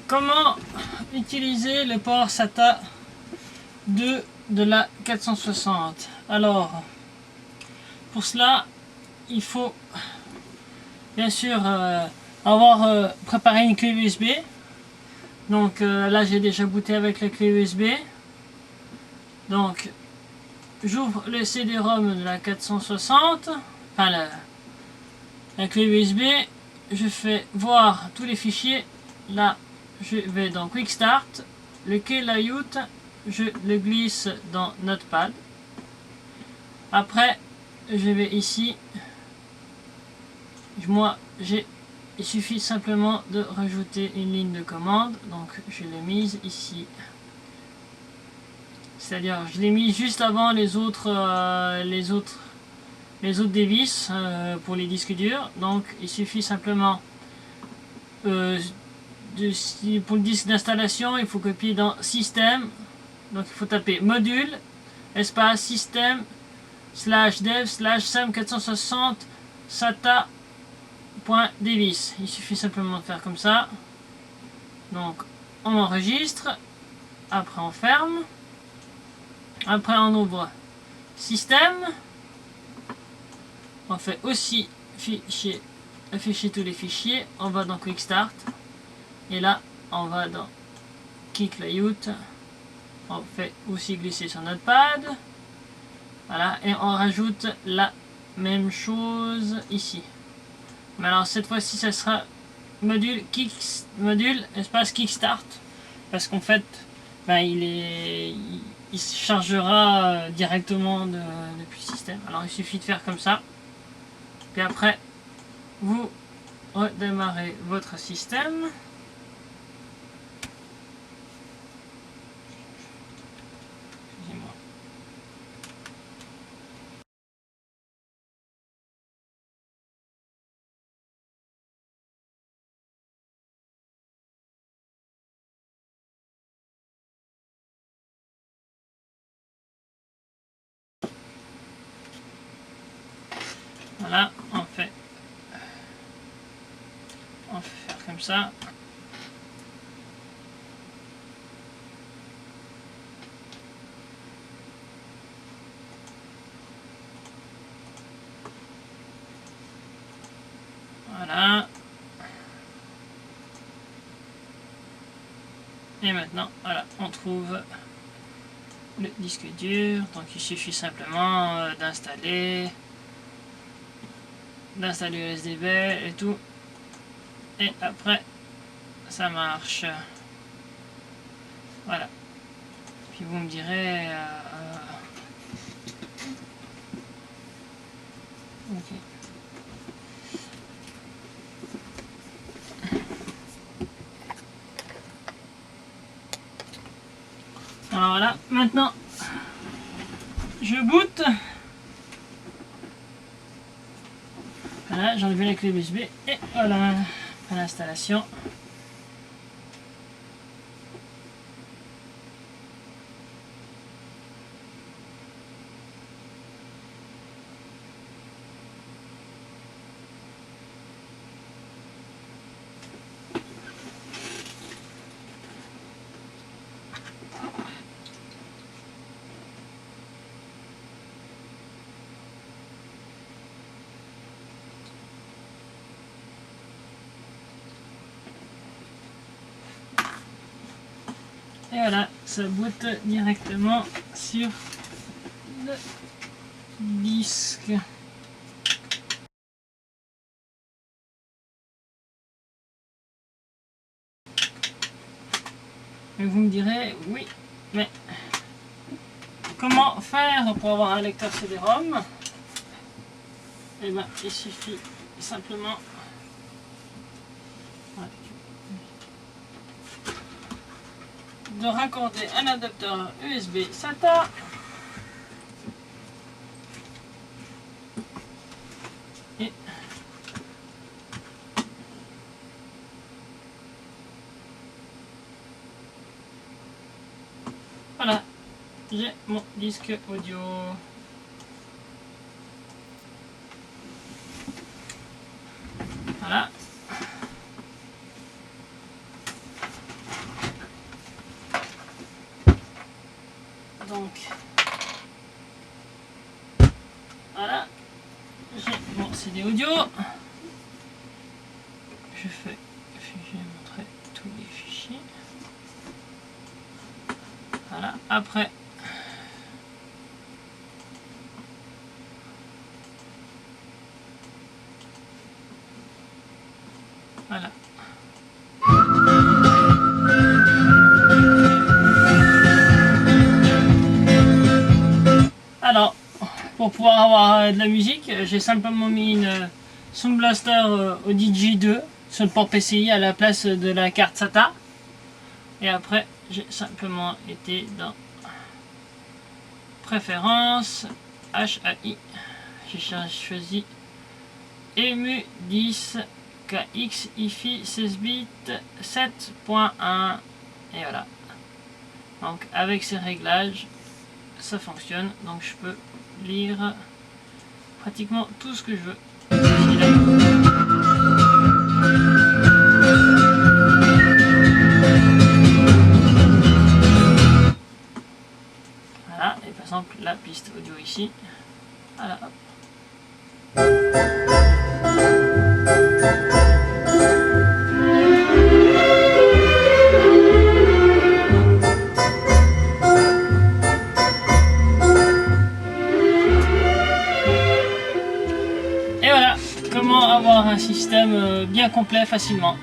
comment utiliser le port SATA 2 de la 460? Alors, pour cela, il faut bien sûr avoir préparé une clé USB. Donc là, j'ai déjà booté avec la clé USB. Donc, j'ouvre le CD-ROM de la 460, enfin la clé USB. Je fais voir tous les fichiers. Là, je vais dans Quick Start. Le key layout, je le glisse dans Notepad. Après, je vais ici. Moi, il suffit simplement de rajouter une ligne de commande. Donc, je l'ai mise ici. C'est-à-dire, je l'ai mis juste avant les autres devices pour les disques durs. Donc, il suffit simplement pour le disque d'installation, il faut copier dans Système. Donc, il faut taper module, espace système, /dev /sam460 SATA.device. Il suffit simplement de faire comme ça. Donc, on enregistre. Après, on ferme. Après, on ouvre Système. On fait aussi afficher tous les fichiers. On va dans Quick Start. Et là, on va dans Kick Layout. On fait aussi glisser sur Notepad. Voilà. Et on rajoute la même chose ici. Mais alors, cette fois-ci, ça sera module espace Kickstart. Parce qu'en fait, ben, il se chargera directement depuis le système. Alors, il suffit de faire comme ça. Puis après, vous redémarrez votre système. Excusez-moi. Voilà, on fait faire comme ça. Voilà. Et maintenant, voilà, on trouve le disque dur. Donc il suffit simplement d'installer USDB et tout. Et après, ça marche. Voilà. Puis vous me direz... ok. Alors voilà, maintenant, je boot. Voilà, j'ai enlevé la clé USB et voilà, l'installation. Et voilà, ça boot directement sur le disque. Et vous me direz, oui, mais comment faire pour avoir un lecteur CD-ROM? Eh bien, il suffit simplement de raccorder un adapteur USB SATA et voilà, j'ai mon disque audio. Voilà. Voilà. Bon, c'est des audios. Je vais montrer tous les fichiers. Voilà. Après, voilà. Alors, pour pouvoir avoir de la musique, j'ai simplement mis une Sound Blaster Audi 2 sur le port PCI à la place de la carte SATA. Et après, j'ai simplement été dans Préférences, HAI. J'ai choisi EMU 10 KX IFI 16 bits 7.1 et voilà. Donc avec ces réglages, ça fonctionne. Donc je peux lire pratiquement tout ce que je veux. Voilà, et par exemple la piste audio ici. Voilà, hop. Et voilà, comment avoir un système bien complet facilement.